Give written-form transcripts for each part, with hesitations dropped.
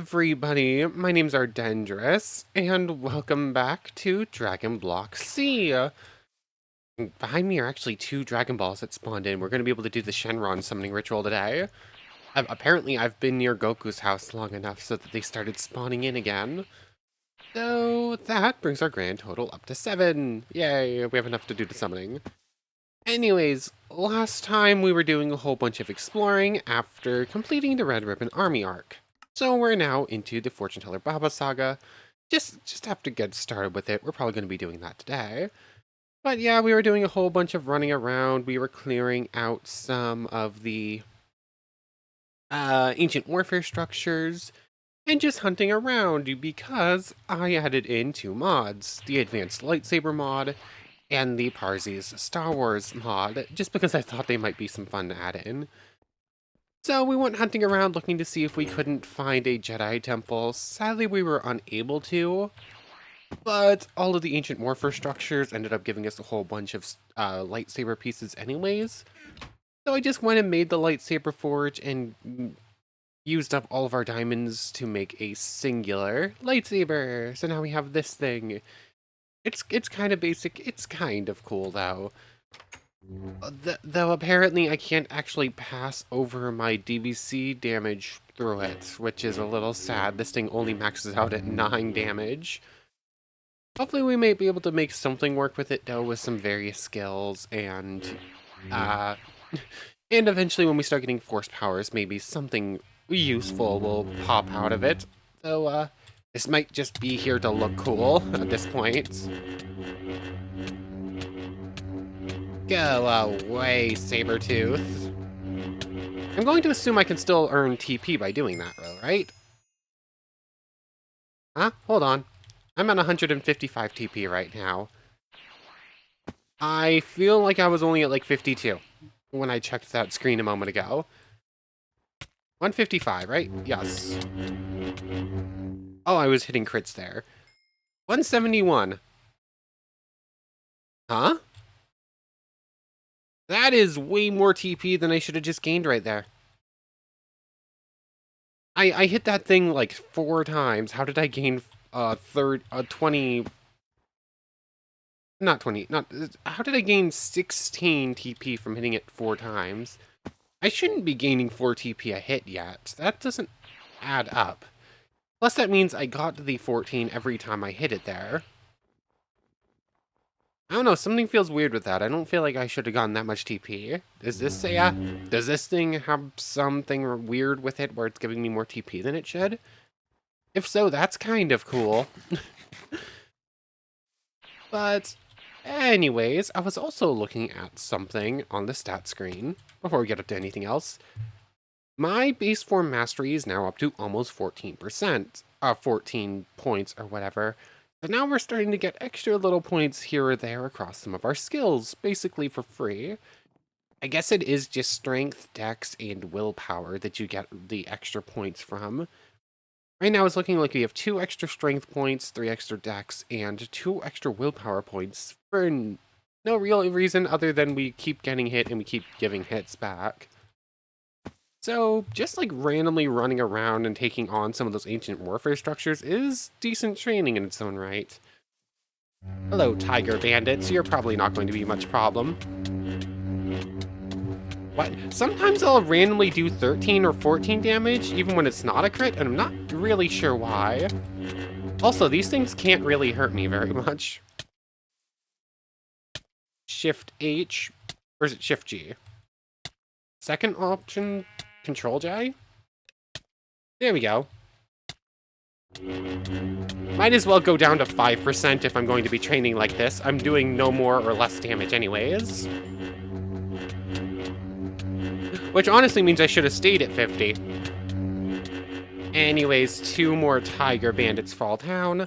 everybody, my name's Ardendris, and welcome back to Dragon Block C. Behind me are actually two Dragon Balls that spawned in. We're going to be able to do the Shenron summoning ritual today. Apparently, I've been near Goku's house long enough so that they started spawning in again. So that brings our grand total up to 7. Yay, we have enough to do the summoning. Anyways, last time we were doing a whole bunch of exploring after completing the Red Ribbon Army arc. So we're now into the Fortune Teller Baba Saga. Just have to get started with it. We're probably going to be doing that today. But yeah, we were doing a whole bunch of running around. We were clearing out some of the ancient warfare structures and just hunting around because I added in 2 mods, the Advanced Lightsaber mod and the Parsi's Star Wars mod, just because I thought they might be some fun to add in. So we went hunting around looking to see if we couldn't find a Jedi temple. Sadly, we were unable to, but all of the ancient warfare structures ended up giving us a whole bunch of lightsaber pieces anyways. So I just went and made the lightsaber forge and used up all of our diamonds to make a singular lightsaber. So now we have this thing. It's kind of basic. It's kind of cool though. Though apparently I can't actually pass over my DVC damage through it, which is a little sad. This thing only maxes out at 9 damage. Hopefully we may be able to make something work with it though, with some various skills and and eventually when we start getting force powers, maybe something useful will pop out of it. Though this might just be here to look cool at this point. Go away, Sabretooth. I'm going to assume I can still earn TP by doing that, though, right? Huh? Hold on. I'm at 155 TP right now. I feel like I was only at like 52 when I checked that screen a moment ago. 155, right? Yes. Oh, I was hitting crits there. 171. Huh? That is way more TP than I should have just gained right there. I hit that thing like 4 times. How did I gain 20? Not 20. Not how did I gain 16 TP from hitting it 4 times? I shouldn't be gaining 4 TP a hit yet. That doesn't add up. Plus that means I got the 14 every time I hit it there. I don't know, something feels weird with that. I don't feel like I should have gotten that much TP. Does this thing have something weird with it where it's giving me more TP than it should? If so, that's kind of cool. But anyways, I was also looking at something on the stat screen before we get up to anything else. My base form mastery is now up to almost 14%, 14 points or whatever. So now we're starting to get extra little points here or there across some of our skills, basically for free. I guess it is just strength, dex, and willpower that you get the extra points from. Right now it's looking like we have 2 extra strength points, 3 extra dex, and 2 extra willpower points for no real reason other than we keep getting hit and we keep giving hits back. So, just like randomly running around and taking on some of those ancient warfare structures is decent training in its own right. Hello, tiger bandits. You're probably not going to be much problem. What? Sometimes I'll randomly do 13 or 14 damage, even when it's not a crit, and I'm not really sure why. Also, these things can't really hurt me very much. Shift H, or is it Shift G? Second option, Control J? There we go. Might as well go down to 5% if I'm going to be training like this. I'm doing no more or less damage anyways. Which honestly means I should have stayed at 50. Anyways, 2 more tiger bandits fall down.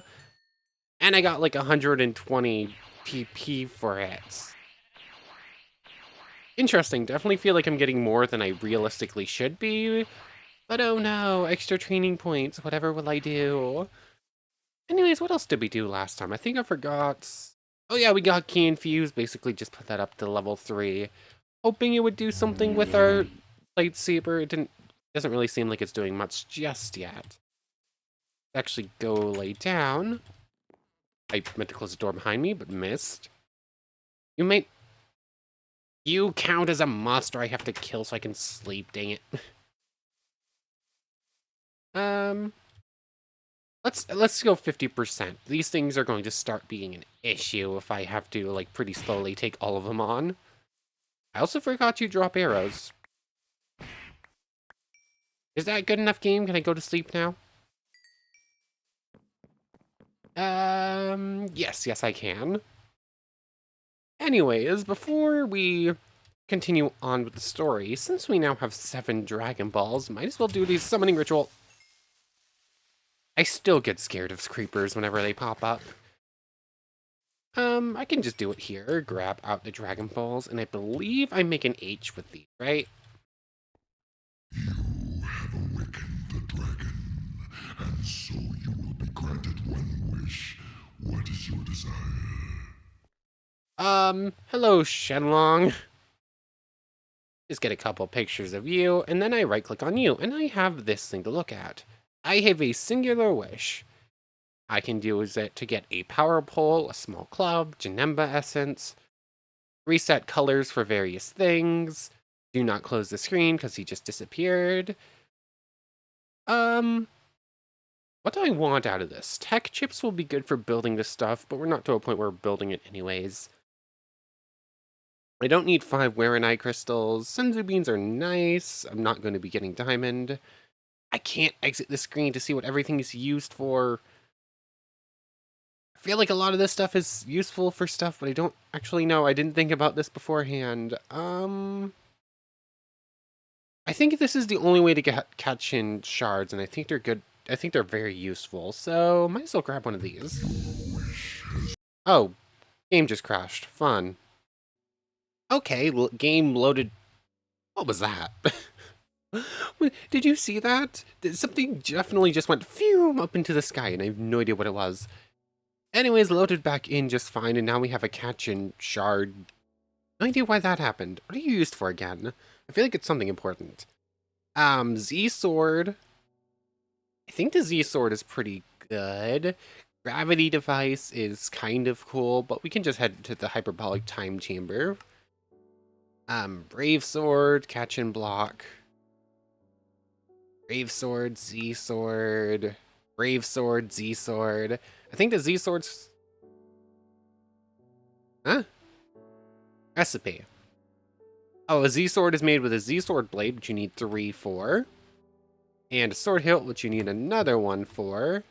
And I got like 120 PP for it. Interesting, definitely feel like I'm getting more than I realistically should be. But oh no, extra training points, whatever will I do? Anyways, what else did we do last time? I think I forgot. Oh yeah, we got Key Infused, basically just put that up to level 3. Hoping it would do something with our lightsaber. Doesn't really seem like it's doing much just yet. Actually go lay down. I meant to close the door behind me, but missed. You may... You count as a must, or I have to kill so I can sleep, dang it. Um... Let's go 50%. These things are going to start being an issue if I have to, like, pretty slowly take all of them on. I also forgot you drop arrows. Is that good enough, game? Can I go to sleep now? Yes, I can. Anyways, before we continue on with the story, since we now have 7 Dragon Balls, might as well do the summoning ritual. I still get scared of creepers whenever they pop up. I can just do it here, grab out the Dragon Balls, and I believe I make an H with these, right? You have awakened the dragon, and so you will be granted one wish. What is your desire? Hello, Shenlong. Just get a couple pictures of you, and then I right-click on you, and I have this thing to look at. I have a singular wish. I can use it to get a power pole, a small club, Janemba essence, reset colors for various things. Do not close the screen because he just disappeared. What do I want out of this? Tech chips will be good for building this stuff, but we're not to a point where we're building it anyways. I don't need 5 Waranite crystals. Senzu beans are nice. I'm not going to be getting diamond. I can't exit the screen to see what everything is used for. I feel like a lot of this stuff is useful for stuff, but I don't actually know. I didn't think about this beforehand. I think this is the only way to catch in shards, and I think they're good. I think they're very useful, so might as well grab one of these. Oh, game just crashed. Fun. Okay, game loaded. What was that? Did you see that? Something definitely just went phew up into the sky, and I have no idea what it was. Anyways, loaded back in just fine, and now we have a catch in shard. No idea why that happened. What are you used for again? I feel like it's something important. Z-Sword. I think the Z-Sword is pretty good. Gravity device is kind of cool, but we can just head to the hyperbolic time chamber. Brave Sword, catch and block. Brave Sword, Z-Sword. Brave Sword, Z-Sword. I think the Z-Sword's... Huh? Recipe. Oh, a Z-Sword is made with a Z-Sword blade, which you need 3 for. And a sword hilt, which you need another one for.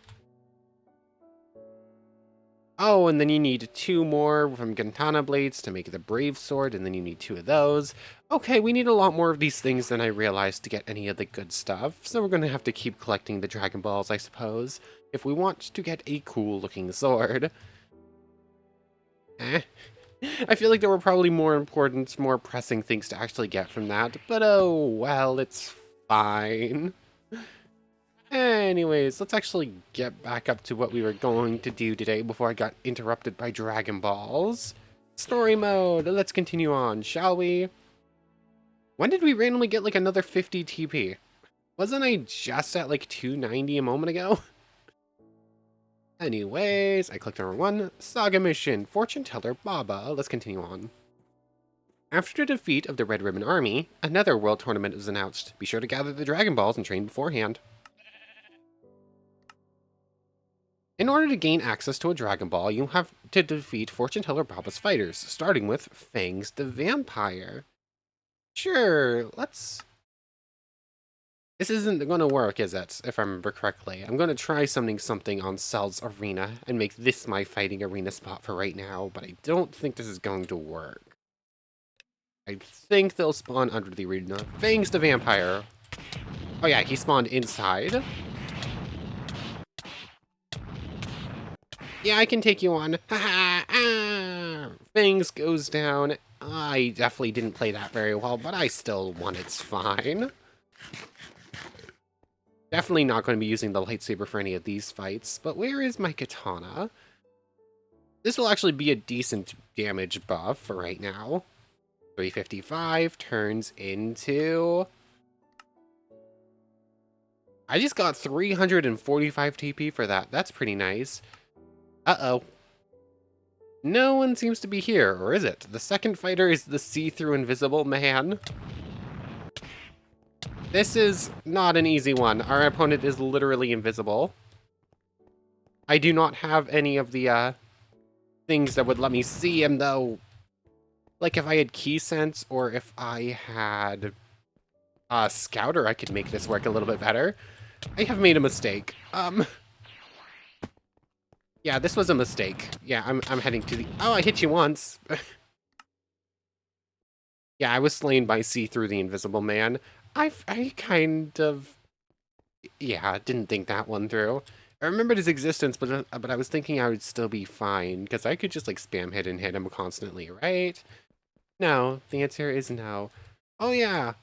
Oh, and then you need 2 more from Gantana blades to make the Brave Sword, and then you need 2 of those. Okay, we need a lot more of these things than I realized to get any of the good stuff, so we're going to have to keep collecting the Dragon Balls, I suppose, if we want to get a cool-looking sword. I feel like there were probably more important, more pressing things to actually get from that, but oh, well, it's fine. Anyways, let's actually get back up to what we were going to do today before I got interrupted by Dragon Balls. Story mode, let's continue on, shall we? When did we randomly get like another 50 TP? Wasn't I just at like 290 a moment ago? Anyways, I clicked on 1, Saga Mission, Fortune Teller Baba, let's continue on. After the defeat of the Red Ribbon Army, another world tournament was announced. Be sure to gather the Dragon Balls and train beforehand. In order to gain access to a Dragon Ball, you have to defeat Fortune Teller Baba's fighters, starting with Fangs the Vampire. Sure, let's... This isn't going to work, is it, if I remember correctly? I'm going to try something on Cell's Arena and make this my fighting arena spot for right now, but I don't think this is going to work. I think they'll spawn under the arena. Fangs the Vampire. Oh yeah, he spawned inside. Yeah, I can take you on. Fangs goes down. I definitely didn't play that very well, but I still won. It's fine. Definitely not going to be using the lightsaber for any of these fights, but where is my katana? This will actually be a decent damage buff for right now. 355 turns into... I just got 345 TP for that. That's pretty nice. Uh-oh. No one seems to be here, or is it? The second fighter is the see-through invisible man. This is not an easy one. Our opponent is literally invisible. I do not have any of the things that would let me see him, though. Like if I had key sense or if I had Scouter, I could make this work a little bit better. I have made a mistake. Yeah, this was a mistake. Yeah, I'm heading to the... Oh, I hit you once. Yeah, I was slain by see-through the invisible man. I kind of... Yeah, didn't think that one through. I remembered his existence, but I was thinking I would still be fine, because I could just, like, spam hit and hit him constantly, right? No, the answer is no. Oh, yeah.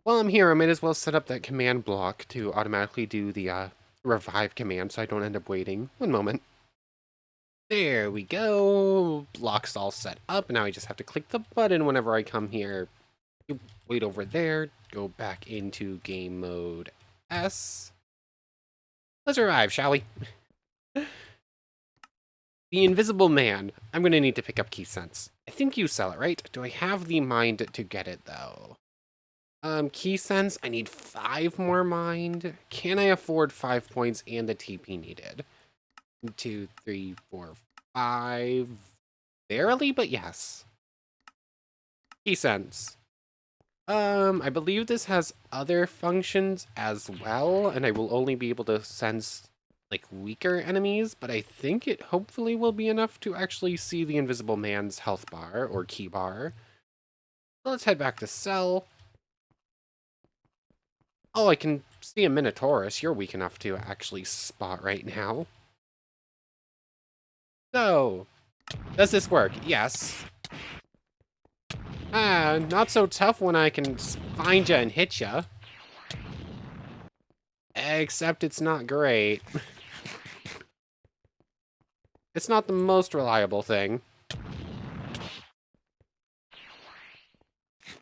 While I'm here, I might as well set up that command block to automatically do the, revive command so I don't end up waiting. One moment. There we go. Block's all set up. Now I just have to click the button whenever I come here. You wait over there. Go back into game mode S. Let's revive, shall we? The Invisible Man. I'm going to need to pick up Key Sense. I think you sell it, right? Do I have the mind to get it, though? Key Sense, I need 5 more mind. Can I afford 5 points and the TP needed? 2, 3, 4, 5. Barely, but yes. Key Sense. I believe this has other functions as well, and I will only be able to sense, like, weaker enemies, but I think it hopefully will be enough to actually see the Invisible Man's health bar, or key bar. So let's head back to Cell. Oh, I can see a Minotaurus. You're weak enough to actually spot right now. So, does this work? Yes. Not so tough when I can find ya and hit ya. Except it's not great. It's not the most reliable thing.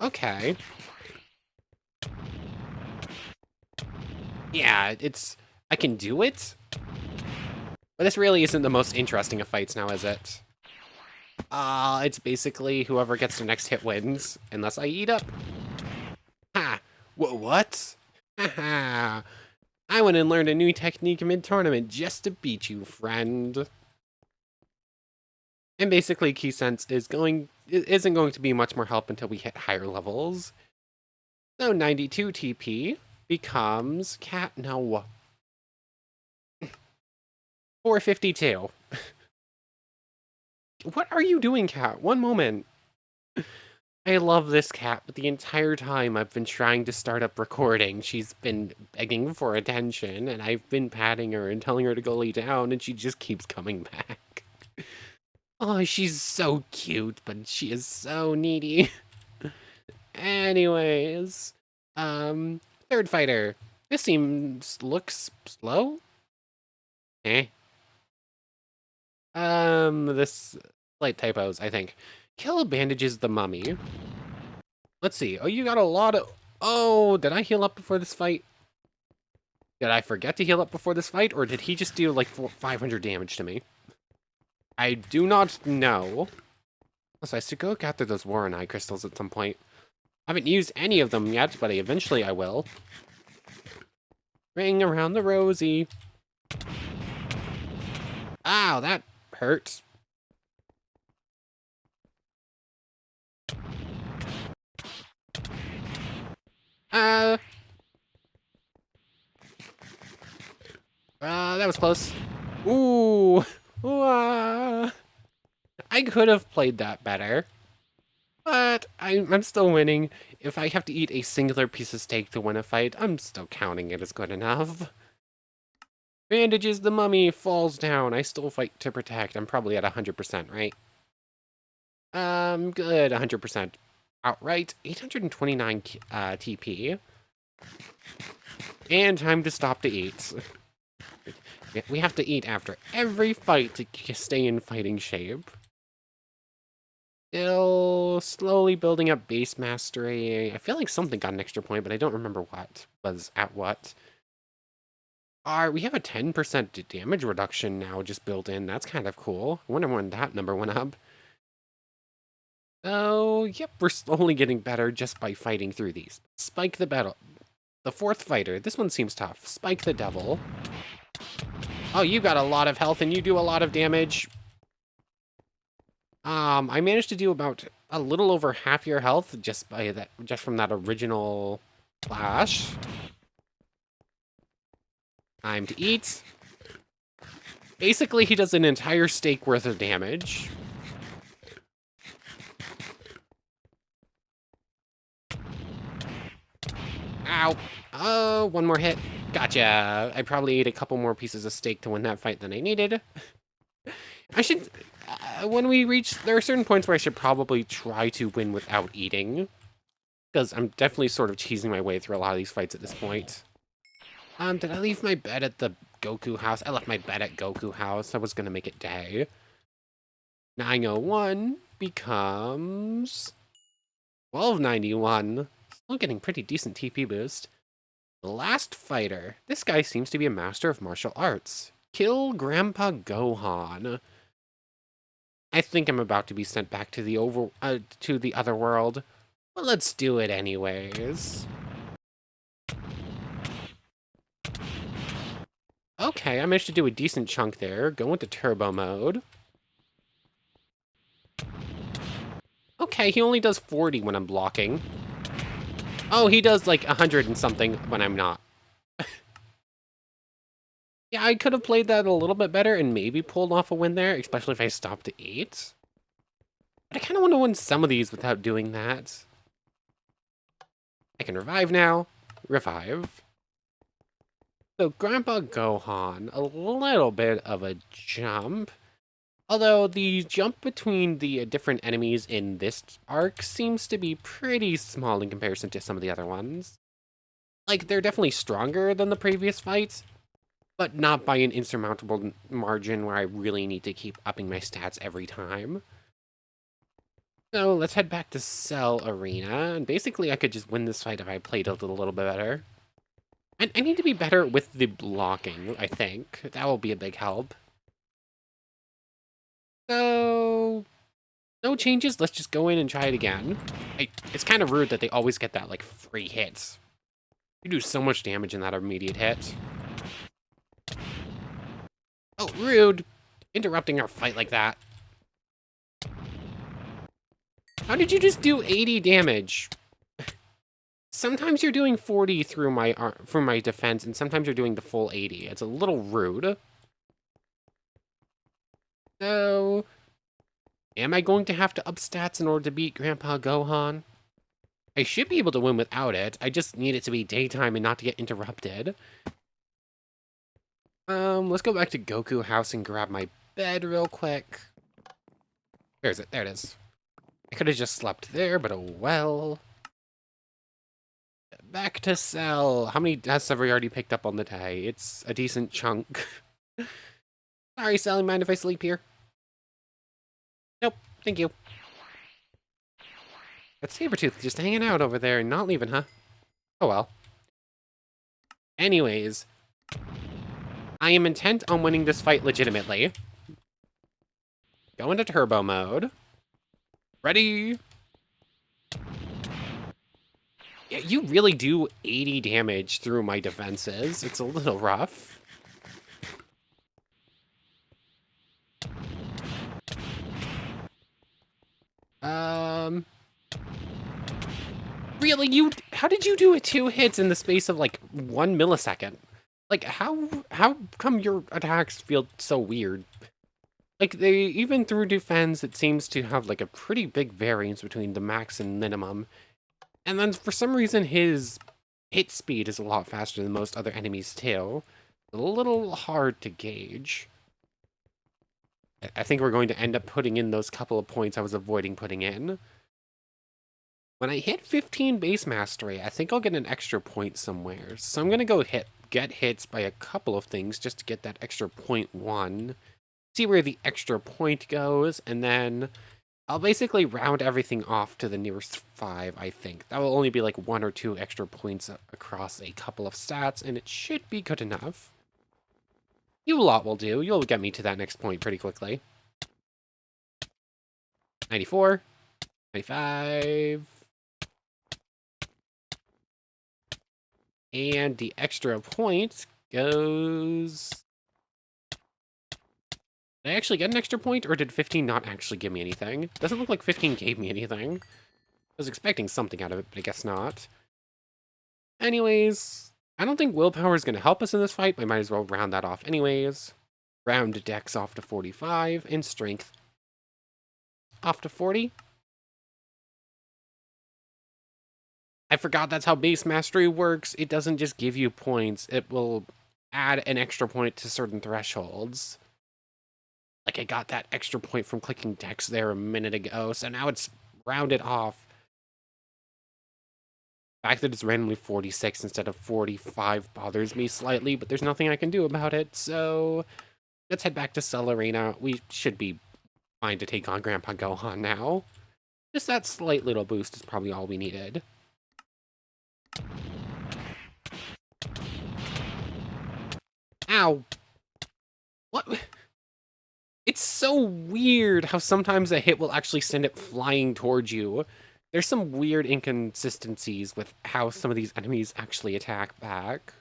Okay. Yeah, I can do it. But this really isn't the most interesting of fights now, is it? It's basically whoever gets the next hit wins, unless I eat up. Ha! What? Haha! I went and learned a new technique mid-tournament just to beat you, friend. And basically, Key Sense isn't going to be much more help until we hit higher levels. So 92 TP becomes cat. No. 452. What are you doing, cat? One moment. I love this cat, but the entire time I've been trying to start up recording, she's been begging for attention, and I've been patting her and telling her to go lay down, and she just keeps coming back. Oh, she's so cute, but she is so needy. Anyways, third fighter. This looks slow. Eh. This slight typos, I think. Kill bandages the mummy. Let's see. Oh, you got a lot of... Oh, did I heal up before this fight? Did I forget to heal up before this fight, or did he just do like 500 damage to me? I do not know. So I should go gather those Warren Eye crystals at some point. I haven't used any of them yet, but eventually I will. Ring around the rosy. Ow, that hurts. That was close. Ooh. Ooh, I could have played that better. But I'm still winning. If I have to eat a singular piece of steak to win a fight, I'm still counting it as good enough. Bandages the mummy, falls down. I still fight to protect. I'm probably at 100%, right? Good, 100%. Outright, 829 TP. And time to stop to eat. We have to eat after every fight to stay in fighting shape. Still slowly building up base mastery. I feel like something got an extra point, but I don't remember what was at what. We have a 10% damage reduction now just built in. That's kind of cool. I wonder when that number went up. Oh, yep, we're slowly getting better just by fighting through these. Spike the battle. The fourth fighter. This one seems tough. Spike the devil. Oh, you got a lot of health and you do a lot of damage. I managed to do about a little over half your health just from that original flash. Time to eat. Basically, he does an entire steak worth of damage. Ow. Oh, one more hit. Gotcha. I probably ate a couple more pieces of steak to win that fight than I needed. I should... when we reach... There are certain points where I should probably try to win without eating. Because I'm definitely sort of cheesing my way through a lot of these fights at this point. Did I leave my bed at the Goku house? I left my bed at Goku house. I was gonna make it day. 901 becomes 1291. Still getting pretty decent TP boost. The last fighter. This guy seems to be a master of martial arts. Kill Grandpa Gohan. I think I'm about to be sent back to the other world. But let's do it anyways. Okay, I managed to do a decent chunk there. Go into turbo mode. Okay, he only does 40 when I'm blocking. Oh, he does like 100 and something when I'm not. Yeah, I could have played that a little bit better and maybe pulled off a win there, especially if I stopped to 8. But I kind of want to win some of these without doing that. I can revive now. Revive. So Grandpa Gohan, a little bit of a jump. Although the jump between the different enemies in this arc seems to be pretty small in comparison to some of the other ones. Like, they're definitely stronger than the previous fights, but not by an insurmountable margin where I really need to keep upping my stats every time. So let's head back to Cell Arena, and basically I could just win this fight if I played a little bit better. And I need to be better with the blocking, I think. That will be a big help. So, no changes, let's just go in and try it again. It's kind of rude that they always get that, like, free hit. You do so much damage in that immediate hit. Oh, rude! Interrupting our fight like that. How did you just do 80 damage? Sometimes you're doing 40 through my defense, and sometimes you're doing the full 80. It's a little rude. So, am I going to have to up stats in order to beat Grandpa Gohan? I should be able to win without it. I just need it to be daytime and not to get interrupted. Let's go back to Goku House and grab my bed real quick. Where is it? There it is. I could have just slept there, but oh well. Back to Cell. How many deaths have we already picked up on the day? It's a decent chunk. Sorry, Cell, mind if I sleep here? Nope, thank you. That Sabretooth just hanging out over there and not leaving, huh? Oh well. Anyways, I am intent on winning this fight legitimately. Go into turbo mode. Ready? Yeah, you really do 80 damage through my defenses. It's a little rough. Really, how did you do it 2 hits in the space of like 1 millisecond? Like, how come your attacks feel so weird? Like, even through defense, it seems to have like a pretty big variance between the max and minimum. And then for some reason, his hit speed is a lot faster than most other enemies too. A little hard to gauge. I think we're going to end up putting in those couple of points I was avoiding putting in. When I hit 15 base mastery, I think I'll get an extra point somewhere. So I'm going to go get hits by a couple of things just to get that extra point 1. See where the extra point goes, and then I'll basically round everything off to the nearest 5, I think. That will only be like 1 or 2 extra points across a couple of stats, and it should be good enough. You lot will do. You'll get me to that next point pretty quickly. 94. 95. And the extra point goes... Did I actually get an extra point, or did 15 not actually give me anything? Doesn't look like 15 gave me anything. I was expecting something out of it, but I guess not. Anyways, I don't think willpower is going to help us in this fight, but I might as well round that off anyways. Round dex off to 45, and strength off to 40. I forgot that's how base mastery works. It doesn't just give you points. It will add an extra point to certain thresholds. Like I got that extra point from clicking dex there a minute ago, so now it's rounded off. The fact that it's randomly 46 instead of 45 bothers me slightly, but there's nothing I can do about it, so let's head back to Cell Arena. We should be fine to take on Grandpa Gohan now. Just that slight little boost is probably all we needed. Ow! What? It's so weird how sometimes a hit will actually send it flying towards you. There's some weird inconsistencies with how some of these enemies actually attack back.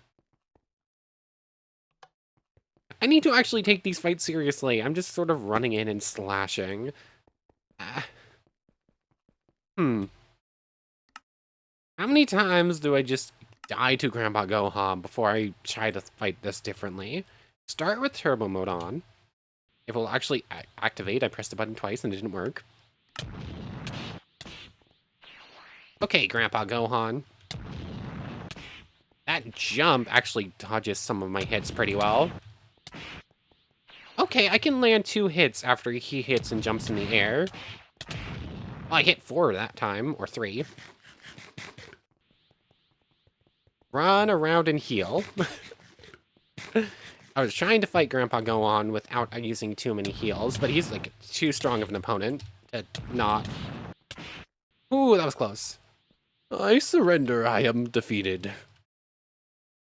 I need to actually take these fights seriously. I'm just sort of running in and slashing. Hmm. How many times do I just die to Grandpa Gohan before I try to fight this differently? Start with turbo mode on. If it will actually activate, I pressed the button twice and it didn't work. Okay, Grandpa Gohan. That jump actually dodges some of my hits pretty well. Okay, I can land 2 hits after he hits and jumps in the air. Well, I hit 4 that time, or 3. Run around and heal. I was trying to fight Grandpa Gohan without using too many heals, but he's like too strong of an opponent to not. Ooh, that was close. I surrender, I am defeated.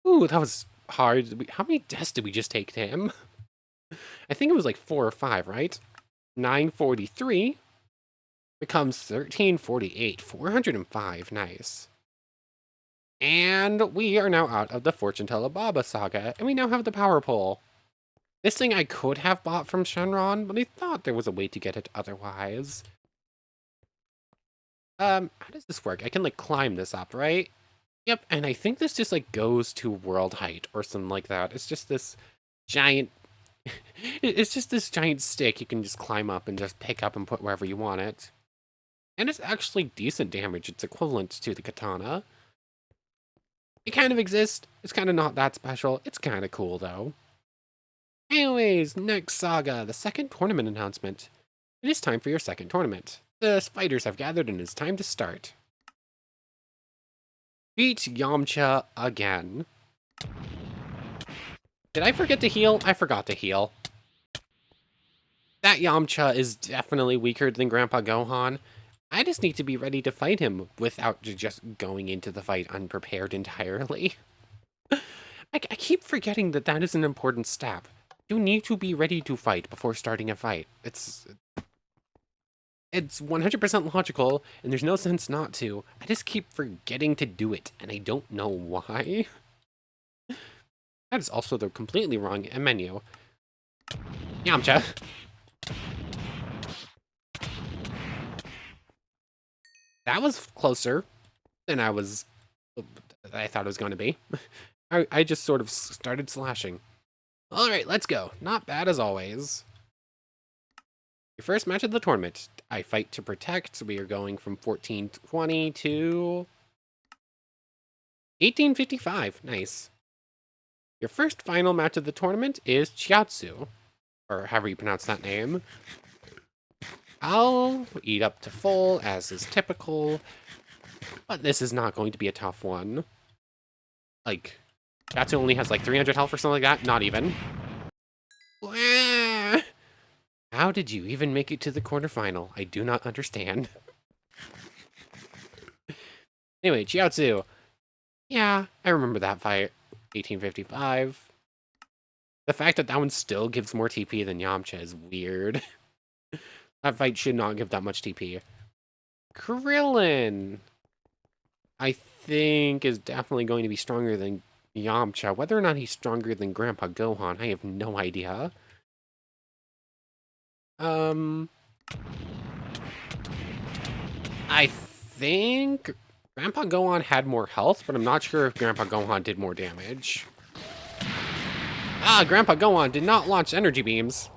Ooh, that was hard. How many deaths did we just take to him? I think it was like 4 or 5, right? 943 becomes 1348. 405, nice. And we are now out of the Fortune Teller Baba saga, and we now have the Power Pole. This thing I could have bought from Shenlong, but I thought there was a way to get it otherwise. How does this work? I can, like, climb this up, right? Yep, and I think this just, like, goes to world height or something like that. It's just this giant... it's just this giant stick you can just climb up and just pick up and put wherever you want it. And it's actually decent damage. It's equivalent to the katana. It kind of exists. It's kind of not that special. It's kind of cool, though. Anyways, next saga, the second tournament announcement. It is time for your second tournament. The fighters have gathered and it's time to start. Beat Yamcha again. Did I forget to heal? I forgot to heal. That Yamcha is definitely weaker than Grandpa Gohan. I just need to be ready to fight him without just going into the fight unprepared entirely. I keep forgetting that that is an important step. You need to be ready to fight before starting a fight. It's 100% logical, and there's no sense not to. I just keep forgetting to do it, and I don't know why. That is also the completely wrong menu. Yamcha. That was closer than I thought it was going to be. I just sort of started slashing. All right, let's go. Not bad as always. Your first match of the tournament. I fight to protect. We are going from 1420 to 1855. Nice. Your first final match of the tournament is Chiatsu, or however you pronounce that name. I'll eat up to full, as is typical, but this is not going to be a tough one. Like, Chiatsu only has like 300 health or something like that. Not even. How did you even make it to the quarterfinal? I do not understand. Anyway, Chiaotzu. Yeah, I remember that fight. 1855. The fact that that one still gives more TP than Yamcha is weird. That fight should not give that much TP. Krillin, I think, is definitely going to be stronger than Yamcha. Whether or not he's stronger than Grandpa Gohan, I have no idea. I think Grandpa Gohan had more health, but I'm not sure if Grandpa Gohan did more damage. Ah, Grandpa Gohan did not launch energy beams.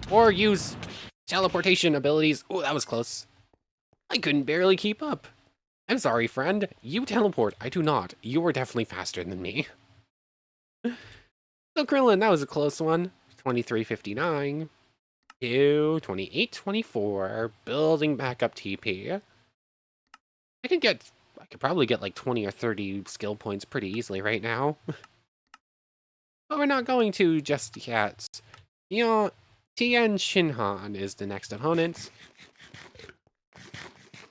Or use teleportation abilities. Oh, that was close. I couldn't barely keep up. I'm sorry, friend. You teleport. I do not. You are definitely faster than me. So, Krillin, that was a close one. 2359 to 2824. Building back up TP. I could probably get like 20 or 30 skill points pretty easily right now. But we're not going to just yet. You know, Tien Shinhan is the next opponent.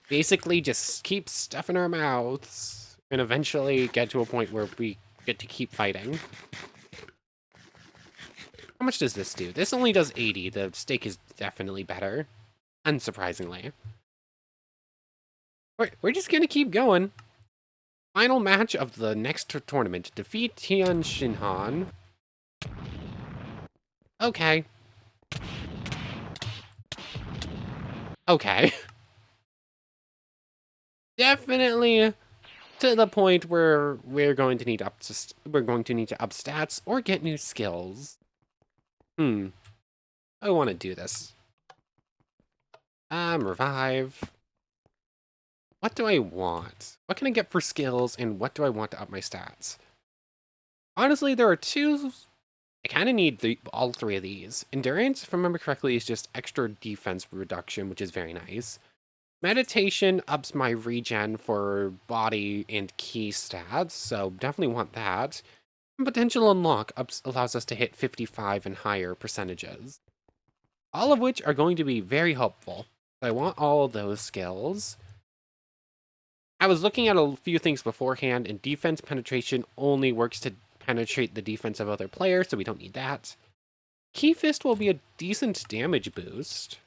Basically, just keep stuffing our mouths and eventually get to a point where we get to keep fighting. How much does this do? This only does 80. The steak is definitely better, unsurprisingly. We're just gonna keep going. Final match of the next tournament. Defeat Tian Shinhan. Okay. Okay. Definitely to the point where we're going to need to up stats or get new skills. I want to do this. Revive. What do I want? What can I get for skills, and what do I want to up my stats? Honestly, there are two. I kind of need all three of these. Endurance, if I remember correctly, is just extra defense reduction, which is very nice. Meditation ups my regen for body and key stats, so definitely want that. And potential unlock allows us to hit 55 and higher percentages. All of which are going to be very helpful. I want all of those skills. I was looking at a few things beforehand, and defense penetration only works to penetrate the defense of other players, so we don't need that. Key Fist will be a decent damage boost.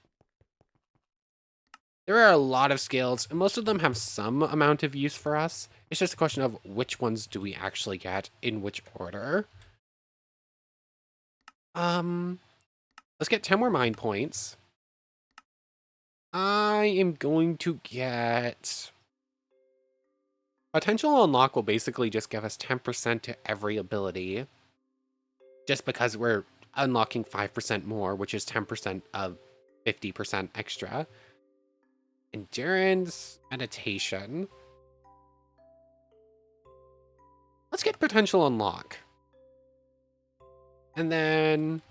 There are a lot of skills, and most of them have some amount of use for us. It's just a question of which ones do we actually get in which order. Let's get 10 more mind points. I am going to get... Potential unlock will basically just give us 10% to every ability. Just because we're unlocking 5% more, which is 10% of 50% extra. Endurance, meditation. Let's get potential unlock. And then...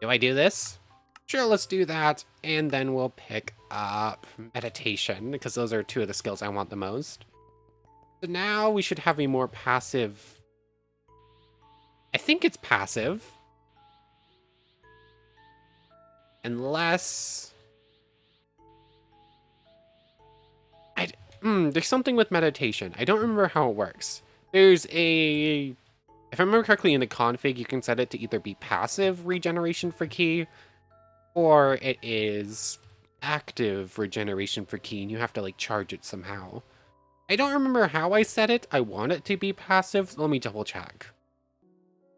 Do I do this? Sure, let's do that. And then we'll pick up meditation, because those are two of the skills I want the most. So now we should have a more passive... I think it's passive. Unless... there's something with meditation. I don't remember how it works. There's a... If I remember correctly, in the config, you can set it to either be passive regeneration for key, or it is active regeneration for key, and you have to, like, charge it somehow. I don't remember how I set it. I want it to be passive. Let me double check.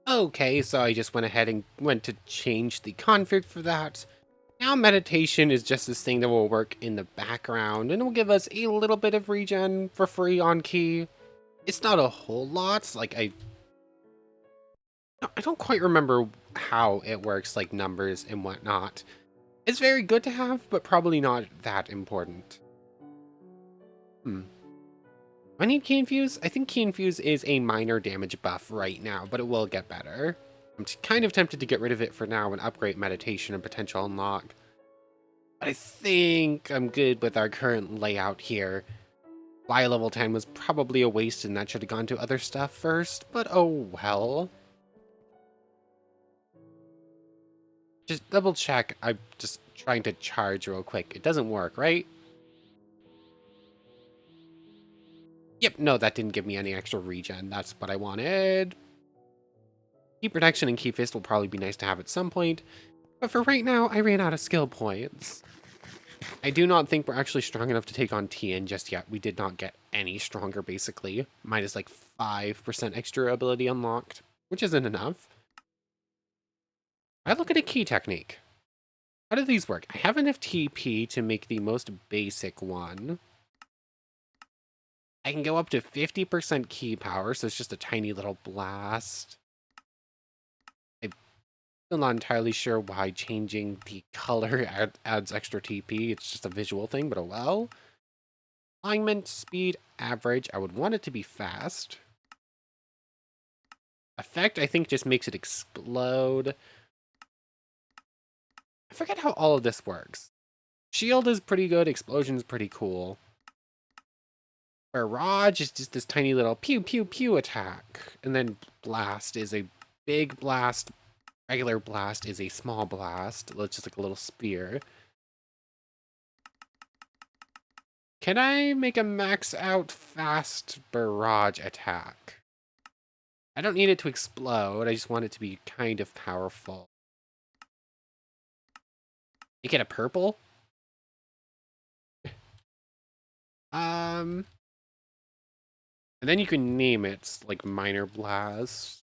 Okay, so I just went ahead and went to change the config for that. Now meditation is just this thing that will work in the background, and it will give us a little bit of regen for free on key. It's not a whole lot. Like, I don't quite remember how it works, like numbers and whatnot. It's very good to have, but probably not that important. I need Key Infuse? I think Key Infuse is a minor damage buff right now, but it will get better. I'm kind of tempted to get rid of it for now and upgrade Meditation and Potential Unlock. But I think I'm good with our current layout here. Fly level 10 was probably a waste and that should have gone to other stuff first, but oh well. Just double check. I'm just trying to charge real quick. It doesn't work, right? Yep, no, that didn't give me any extra regen. That's what I wanted. Key protection and key fist will probably be nice to have at some point, but for right now, I ran out of skill points. I do not think we're actually strong enough to take on Tien just yet. We did not get any stronger, basically. Mine is like 5% extra ability unlocked, which isn't enough. I look at a key technique. How do these work? I have enough TP to make the most basic one. I can go up to 50% key power, so it's just a tiny little blast. I'm still not entirely sure why changing the color adds extra TP. It's just a visual thing, but oh well. Alignment, speed, average. I would want it to be fast. Effect, I think, just makes it explode. I forget how all of this works. Shield is pretty good. Explosion is pretty cool. Barrage is just this tiny little pew pew pew attack. And then blast is a big blast. Regular blast is a small blast. It's just like a little spear. Can I make a max out fast barrage attack? I don't need it to explode. I just want it to be kind of powerful. You get a purple? And then you can name it like minor blast.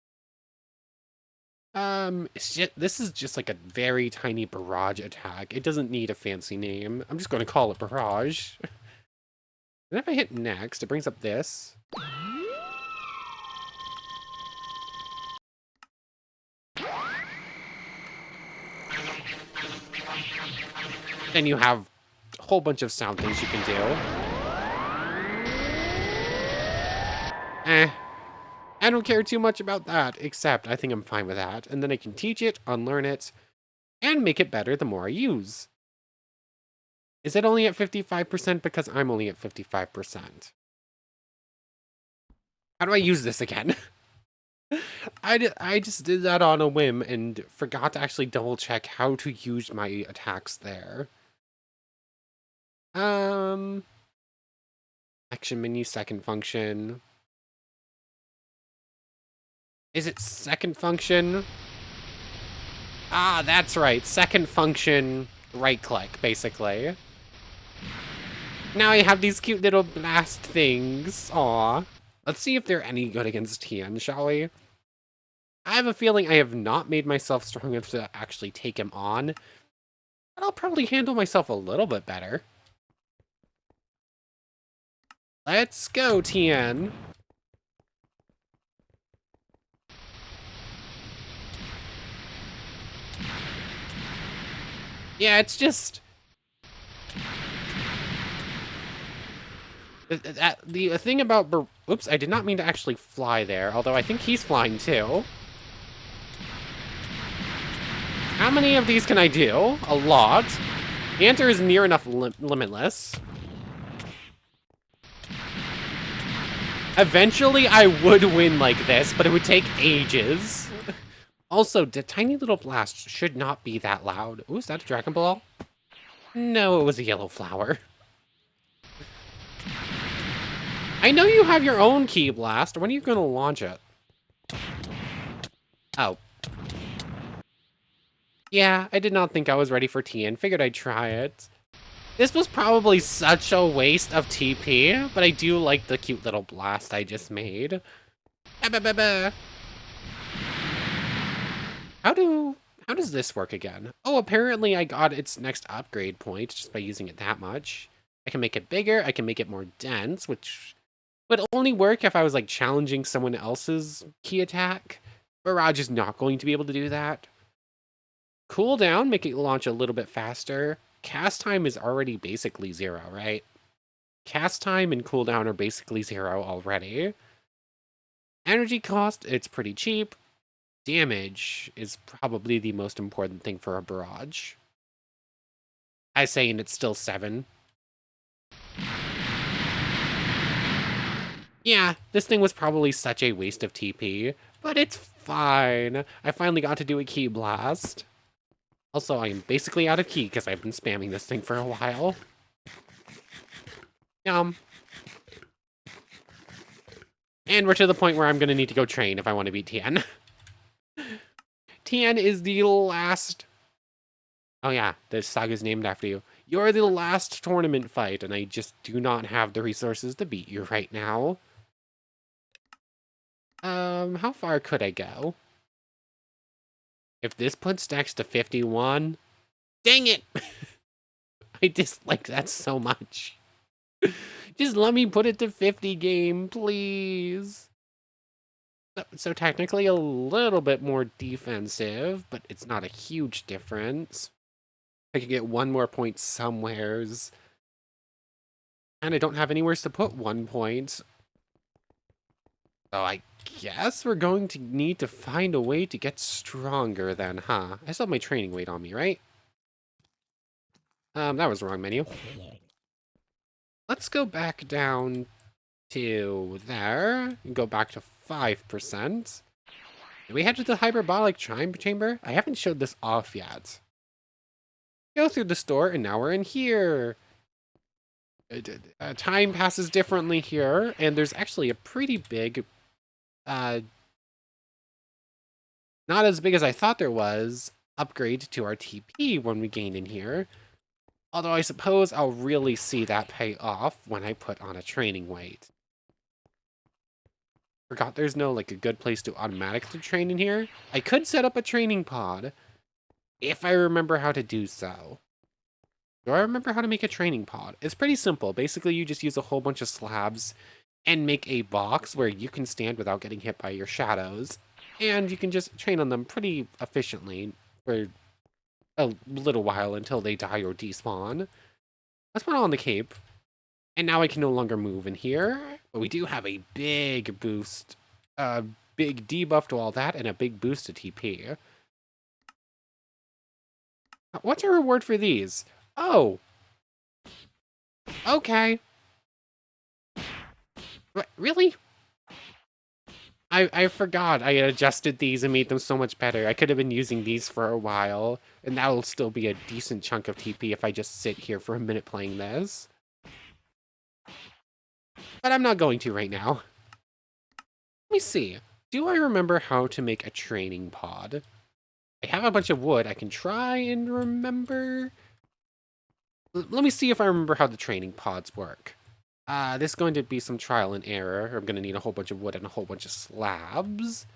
This is just like a very tiny barrage attack. It doesn't need a fancy name. I'm just going to call it barrage. And if I hit next, it brings up this. Then you have a whole bunch of sound things you can do. I don't care too much about that, except I think I'm fine with that. And then I can teach it, unlearn it, and make it better the more I use. Is it only at 55%? Because I'm only at 55%. How do I use this again? I just did that on a whim and forgot to actually double check how to use my attacks there. Action menu, second function. Is it second function? Ah, that's right. Second function, right click, basically. Now I have these cute little blast things. Aw. Let's see if they're any good against Tien, shall we? I have a feeling I have not made myself strong enough to actually take him on, but I'll probably handle myself a little bit better. Let's go, Tien. Yeah, it's just... The thing about... Oops, I did not mean to actually fly there, although I think he's flying too. How many of these can I do? A lot. The answer is near enough limitless. Eventually, I would win like this, but it would take ages. Also, the tiny little blast should not be that loud. Ooh, is that a Dragon Ball? No, it was a yellow flower. I know you have your own Ki Blast. When are you going to launch it? Oh. Yeah, I did not think I was ready for Tien. Figured I'd try it. This was probably such a waste of TP, but I do like the cute little blast I just made. How does this work again? Oh, apparently I got its next upgrade point just by using it that much. I can make it bigger, I can make it more dense, which would only work if I was like challenging someone else's key attack. Barrage is not going to be able to do that. Cooldown, make it launch a little bit faster. Cast time is already basically 0, right? Cast time and cooldown are basically 0 already. Energy cost, it's pretty cheap. Damage is probably the most important thing for a barrage. I say, and it's still 7. Yeah, this thing was probably such a waste of TP, but it's fine. I finally got to do a Ki Blast. Also, I am basically out of Ki because I've been spamming this thing for a while. Yum. And we're to the point where I'm going to need to go train if I want to beat Tien. Tien is the last... Oh yeah, this saga's named after you. You're the last tournament fight, and I just do not have the resources to beat you right now. How far could I go? If this puts Dex to 51... Dang it! I dislike that so much. Just let me put it to 50 game, please. So technically a little bit more defensive, but it's not a huge difference. I could get one more point somewheres. And I don't have anywhere to put 1 point. So I guess we're going to need to find a way to get stronger then, huh? I still have my training weight on me, right? That was the wrong menu. Let's go back down to there and go back to 5%. Did we head to the hyperbolic chamber? I haven't showed this off yet. Go through the store and now we're in here. Time passes differently here, and there's actually a pretty big, not as big as I thought there was, upgrade to our TP when we gain in here. Although I suppose I'll really see that pay off when I put on a training weight. Forgot there's no, like, a good place to automatically train in here. I could set up a training pod, if I remember how to do so. Do I remember how to make a training pod? It's pretty simple. Basically, you just use a whole bunch of slabs and make a box where you can stand without getting hit by your shadows. And you can just train on them pretty efficiently for a little while until they die or despawn. Let's put on the cape. And now I can no longer move in here. But we do have a big boost. A big debuff to all that and a big boost to TP. What's our reward for these? Oh. Okay. What, really? I forgot I had adjusted these and made them so much better. I could have been using these for a while, and that'll still be a decent chunk of TP if I just sit here for a minute playing this. But I'm not going to right now. Let me see. Do I remember how to make a training pod? I have a bunch of wood. I can try and remember. Let me see if I remember how the training pods work. This is going to be some trial and error. I'm going to need a whole bunch of wood and a whole bunch of slabs.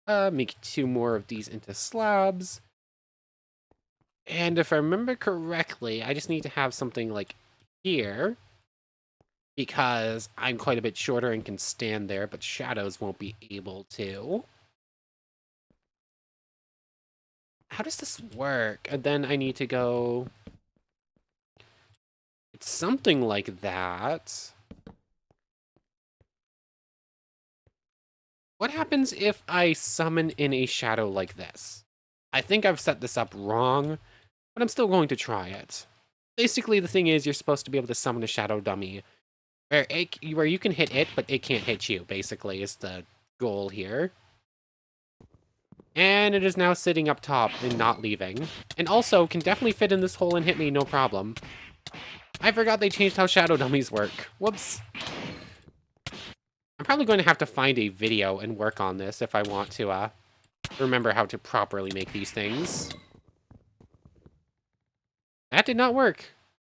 Make 2 more of these into slabs. And if I remember correctly, I just need to have something like here. Because I'm quite a bit shorter and can stand there, but shadows won't be able to. How does this work? And then I need to go... It's something like that. What happens if I summon in a shadow like this? I think I've set this up wrong, but I'm still going to try it. Basically, the thing is, you're supposed to be able to summon a shadow dummy where you can hit it, but it can't hit you, basically, is the goal here. And it is now sitting up top and not leaving. And also, can definitely fit in this hole and hit me, no problem. I forgot they changed how shadow dummies work. Whoops. I'm probably going to have to find a video and work on this if I want to, remember how to properly make these things. That did not work.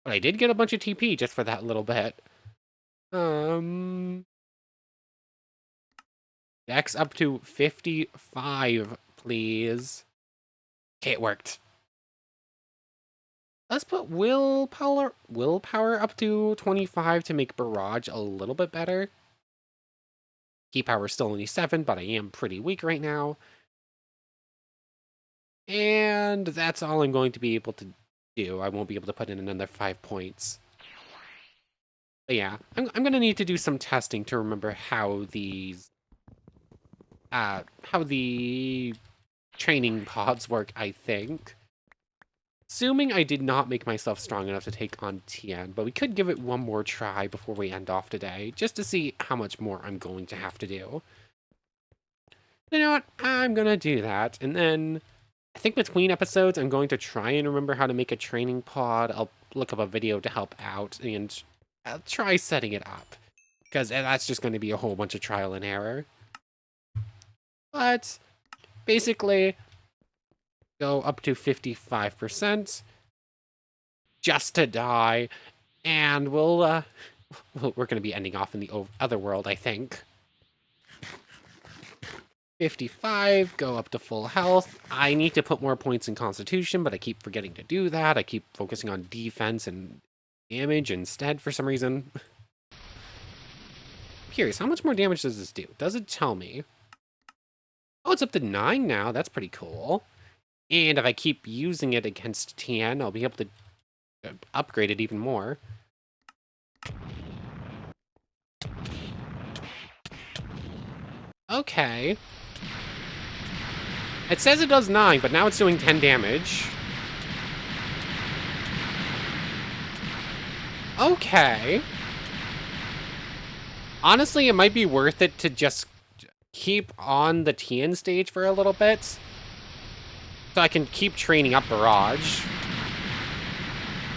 But I did get a bunch of TP just for that little bit. Dex up to 55, please. Okay, it worked. Let's put willpower up to 25 to make barrage a little bit better. Key power is still only 7, but I am pretty weak right now. And that's all I'm going to be able to do. I won't be able to put in another 5 points. But yeah, I'm going to need to do some testing to remember how these... how the training pods work, I think. Assuming I did not make myself strong enough to take on Tien, but we could give it one more try before we end off today, just to see how much more I'm going to have to do. You know what? I'm gonna do that, and then I think between episodes, I'm going to try and remember how to make a training pod. I'll look up a video to help out, and I'll try setting it up. because that's just going to be a whole bunch of trial and error. But basically, go up to 55% just to die, and we're going to be ending off in the other world, I think. 55, go up to full health. I need to put more points in Constitution, but I keep forgetting to do that. I keep focusing on defense and damage instead for some reason. I'm curious, how much more damage does this do? Does it tell me? Oh, it's up to 9 now. That's pretty cool. And if I keep using it against Tien, I'll be able to upgrade it even more. Okay. It says it does 9, but now it's doing 10 damage. Okay. Honestly, it might be worth it to just keep on the Tien stage for a little bit, so I can keep training up Barrage,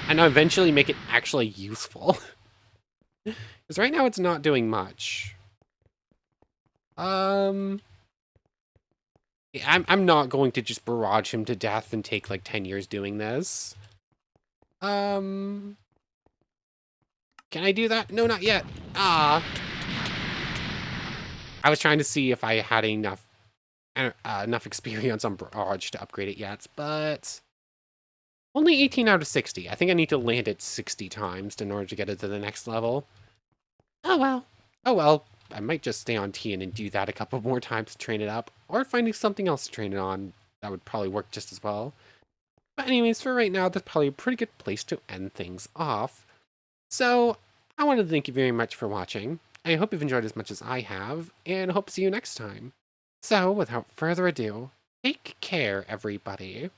and eventually make it actually useful. Because right now it's not doing much. I'm not going to just barrage him to death and take like 10 years doing this. Can I do that? No, not yet. Ah. I was trying to see if I had enough experience on barrage to upgrade it yet, but only 18 out of 60. I think I need to land it 60 times in order to get it to the next level. Oh well. Oh well. I might just stay on Tien and do that a couple more times to train it up, or finding something else to train it on that would probably work just as well. But anyways, for right now, that's probably a pretty good place to end things off. So, I want to thank you very much for watching. I hope you've enjoyed as much as I have, and hope to see you next time. So, without further ado, take care, everybody.